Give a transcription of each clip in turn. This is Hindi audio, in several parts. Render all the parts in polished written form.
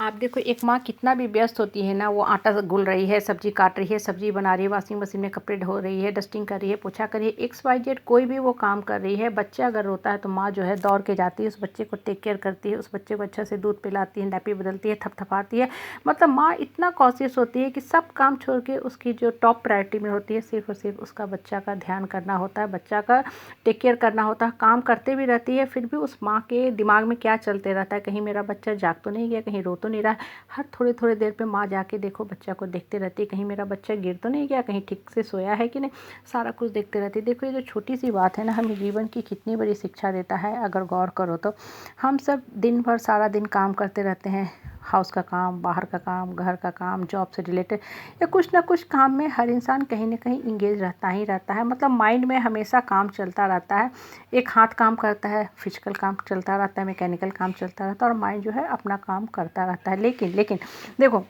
आप देखो एक माँ कितना भी व्यस्त होती है ना, वो आटा गूँथ रही है, सब्जी काट रही है, सब्जी बना रही है, वॉशिंग मशीन में कपड़े धो रही है, डस्टिंग कर रही है, पोछा कर रही है, XYZ कोई भी वो काम कर रही है। बच्चा अगर रोता है तो माँ जो है दौड़ के जाती है, उस बच्चे को टेक केयर करती है, उस बच्चे को अच्छे से दूध पिलाती है, नैपी बदलती है, थपथपाती है। मतलब माँ इतना कॉशियस होती है कि सब काम छोड़ के उसकी जो टॉप प्रायोरिटी में होती है सिर्फ़ और सिर्फ उसका बच्चा का ध्यान करना होता है, बच्चा का टेक केयर करना होता है। काम करते भी रहती है, फिर भी उस माँ के दिमाग में क्या चलते रहता है, कहीं मेरा बच्चा जाग तो नहीं गया, कहीं रो तो नहीं रहा। हर थोड़ी देर पे माँ जाके देखो बच्चा को देखते रहती है, कहीं मेरा बच्चा गिर तो नहीं गया, कहीं ठीक से सोया है कि नहीं, सारा कुछ देखते रहती है। देखो ये जो छोटी सी बात है ना, हमें जीवन की कितनी बड़ी शिक्षा देता है अगर गौर करो तो। हम सब दिन भर सारा दिन काम करते रहते हैं, हाउस का काम, बाहर का काम, घर का काम, जॉब से रिलेटेड या कुछ ना कुछ काम में हर इंसान कहीं ना कहीं इंगेज रहता ही रहता है। मतलब माइंड में हमेशा काम चलता रहता है। एक हाथ काम करता है, फिजिकल काम चलता रहता है, मैकेनिकल काम चलता रहता है, और माइंड जो है अपना काम करता रहता है। लेकिन देखो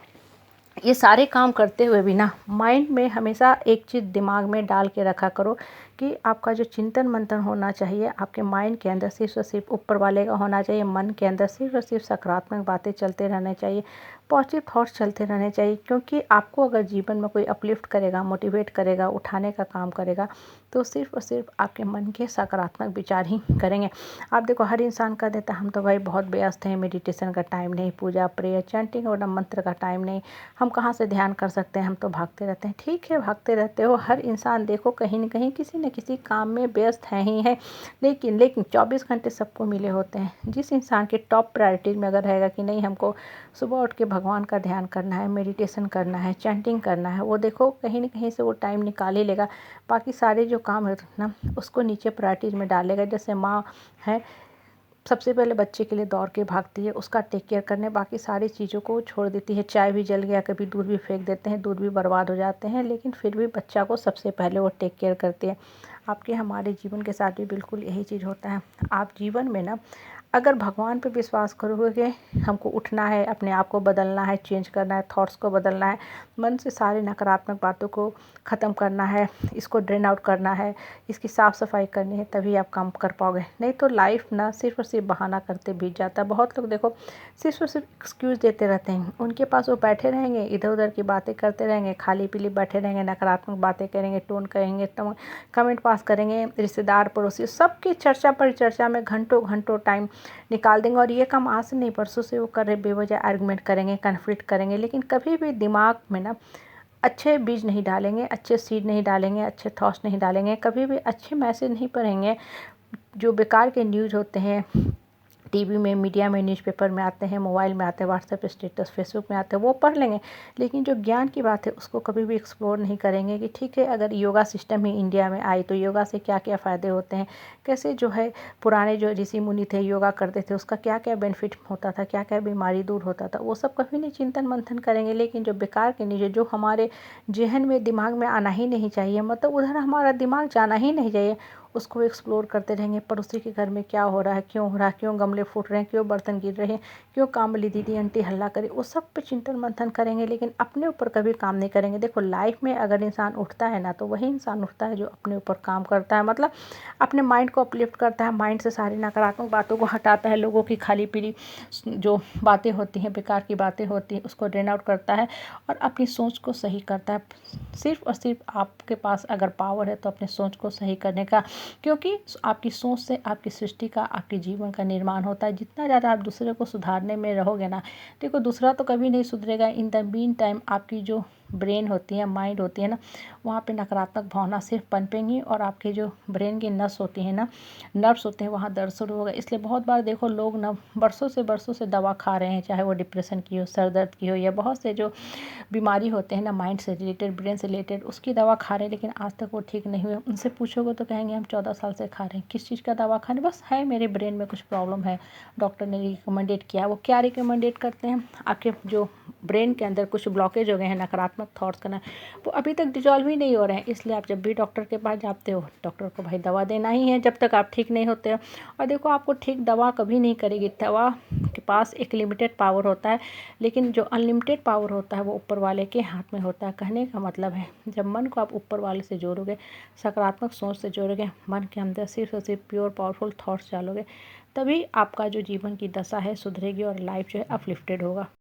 ये सारे काम करते हुए भी ना माइंड में हमेशा एक चीज़ दिमाग में डाल के रखा करो कि आपका जो चिंतन मंथन होना चाहिए आपके माइंड के अंदर सिर्फ और सिर्फ ऊपर वाले का होना चाहिए। मन के अंदर सिर्फ और सिर्फ सकारात्मक बातें चलते रहने चाहिए, पॉजिटिव थॉट्स चलते रहने चाहिए। क्योंकि आपको अगर जीवन में कोई अपलिफ्ट करेगा, मोटिवेट करेगा, उठाने का काम करेगा, तो सिर्फ और सिर्फ आपके मन के सकारात्मक विचार ही करेंगे। आप देखो हर इंसान का देता हम तो भाई बहुत व्यस्त हैं, मेडिटेशन का टाइम नहीं, पूजा प्रेयर चैंटिंग और मंत्र का टाइम नहीं, हम कहाँ से ध्यान कर सकते हैं, हम तो भागते रहते हैं। ठीक है, भागते रहते हो, हर इंसान देखो कहीं न कहीं किसी न किसी काम में व्यस्त है ही है। लेकिन 24 घंटे सबको मिले होते हैं। जिस इंसान के टॉप प्रायोरिटी में अगर रहेगा कि नहीं हमको सुबह उठ के भगवान का ध्यान करना है, मेडिटेशन करना है, चैंटिंग करना है, वो देखो कहीं न कहीं से वो टाइम निकाल ही लेगा। बाकी सारे जो काम है ना उसको नीचे प्रायोरिटीज़ में डालेगा। जैसे माँ है, सबसे पहले बच्चे के लिए दौड़ के भागती है, उसका टेक केयर करने बाकी सारी चीज़ों को छोड़ देती है। चाय भी जल गया, कभी दूध भी फेंक देते हैं, दूध भी बर्बाद हो जाते हैं, लेकिन फिर भी बच्चा को सबसे पहले वो टेक केयर करती है। आपके हमारे जीवन के साथ भी बिल्कुल यही चीज़ होता है। आप जीवन में ना अगर भगवान पे विश्वास करोगे, हमको उठना है, अपने आप को बदलना है, चेंज करना है, थॉट्स को बदलना है, मन से सारे नकारात्मक बातों को ख़त्म करना है, इसको ड्रेन आउट करना है, इसकी साफ़ सफाई करनी है, तभी आप काम कर पाओगे। नहीं तो लाइफ ना सिर्फ और सिर्फ बहाना करते बीत जाता है। बहुत लोग देखो सिर्फ और सिर्फ एक्सक्यूज़ देते रहते हैं, उनके पास वो बैठे रहेंगे, इधर उधर की बातें करते रहेंगे, खाली पीली बैठे रहेंगे, नकारात्मक बातें करेंगे, टोन करेंगे, कमेंट पास करेंगे, रिश्तेदार पड़ोसी सबकी चर्चा पर चर्चा में घंटों घंटों टाइम निकाल देंगे। और ये काम आज से नहीं परसों से वो कर रहे, बेवजह आर्गुमेंट करेंगे, कन्फ्लिक्ट करेंगे, लेकिन कभी भी दिमाग में ना अच्छे बीज नहीं डालेंगे, अच्छे सीड नहीं डालेंगे, अच्छे थॉट्स नहीं डालेंगे, कभी भी अच्छे मैसेज नहीं पढ़ेंगे। जो बेकार के न्यूज़ होते हैं टीवी में, मीडिया में, न्यूज़पेपर में आते हैं, मोबाइल में आते हैं, व्हाट्सएप स्टेटस फेसबुक में आते हैं, वो पढ़ लेंगे, लेकिन जो ज्ञान की बात है उसको कभी भी एक्सप्लोर नहीं करेंगे कि ठीक है अगर योगा सिस्टम ही इंडिया में आई तो योगा से क्या क्या फ़ायदे होते हैं, कैसे जो है पुराने जो ऋषि मुनि थे योगा करते थे उसका क्या क्या बेनिफिट होता था, क्या क्या बीमारी दूर होता था, वो सब कभी नहीं चिंतन मंथन करेंगे। लेकिन जो बेकार के न्यूज़ जो हमारे जहन में दिमाग में आना ही नहीं चाहिए, मतलब उधर हमारा दिमाग जाना ही नहीं चाहिए, उसको एक्सप्लोर करते रहेंगे। पड़ोसी के घर में क्या हो रहा है, क्यों हो रहा है, क्यों गमले फूट रहे हैं, क्यों बर्तन गिर रहे हैं, क्यों काम वाली दीदी आंटी हल्ला करे, वो सब पे चिंतन मंथन करेंगे, लेकिन अपने ऊपर कभी काम नहीं करेंगे। देखो लाइफ में अगर इंसान उठता है ना तो वही इंसान उठता है जो अपने ऊपर काम करता है, मतलब अपने माइंड को अपलिफ्ट करता है, माइंड से सारी नकारात्मक बातों को हटाता है, लोगों की खाली पीली जो बातें होती हैं, बेकार की बातें होती हैं, उसको ड्रेन आउट करता है और अपनी सोच को सही करता है। सिर्फ और सिर्फ आपके पास अगर पावर है तो अपने सोच को सही करने का, क्योंकि आपकी सोच से आपकी सृष्टि का, आपके जीवन का निर्माण होता है। जितना ज़्यादा आप दूसरे को सुधारने में रहोगे ना, देखो दूसरा तो कभी नहीं सुधरेगा। इन द मीन टाइम आपकी जो ब्रेन होती है, माइंड होती है ना, वहाँ पे नकारात्मक भावना सिर्फ पनपेंगी और आपके जो ब्रेन की नस होती है ना, नर्व्स होते हैं, वहाँ दर्द शुरू होगा। इसलिए बहुत बार देखो लोग ना बरसों से दवा खा रहे हैं, चाहे वो डिप्रेशन की हो, सर दर्द की हो, या बहुत से जो बीमारी होते हैं ना माइंड से रिलेटेड, ब्रेन से रिलेटेड, उसकी दवा खा रहे हैं, लेकिन आज तक वो ठीक नहीं हुए। उनसे पूछोगे तो कहेंगे हम 14 साल से खा रहे हैं। किस चीज़ का दवा खा रहे हैं? बस है मेरे ब्रेन में कुछ प्रॉब्लम है, डॉक्टर ने रिकमेंडेड किया। वो क्या रिकमेंडेड करते हैं, आपके जो ब्रेन के अंदर कुछ ब्लॉकेज हो गए हैं नकारात्मक थॉट्स करना, वो अभी तक डिजॉल्व ही नहीं हो रहे हैं। इसलिए आप जब भी डॉक्टर के पास जाते हो, डॉक्टर को भाई दवा देना ही है जब तक आप ठीक नहीं होते हो। और देखो आपको ठीक दवा कभी नहीं करेगी, दवा के पास एक लिमिटेड पावर होता है, लेकिन जो अनलिमिटेड पावर होता है वो ऊपर वाले के हाथ में होता है। कहने का मतलब है जब मन को आप ऊपर वाले से जोड़ोगे, सकारात्मक सोच से जोड़ोगे, मन के अंदर सिर्फ और सिर्फ प्योर पावरफुल थॉट्स डालोगे, तभी आपका जो जीवन की दशा है सुधरेगी और लाइफ जो है अपलिफ्टेड होगा।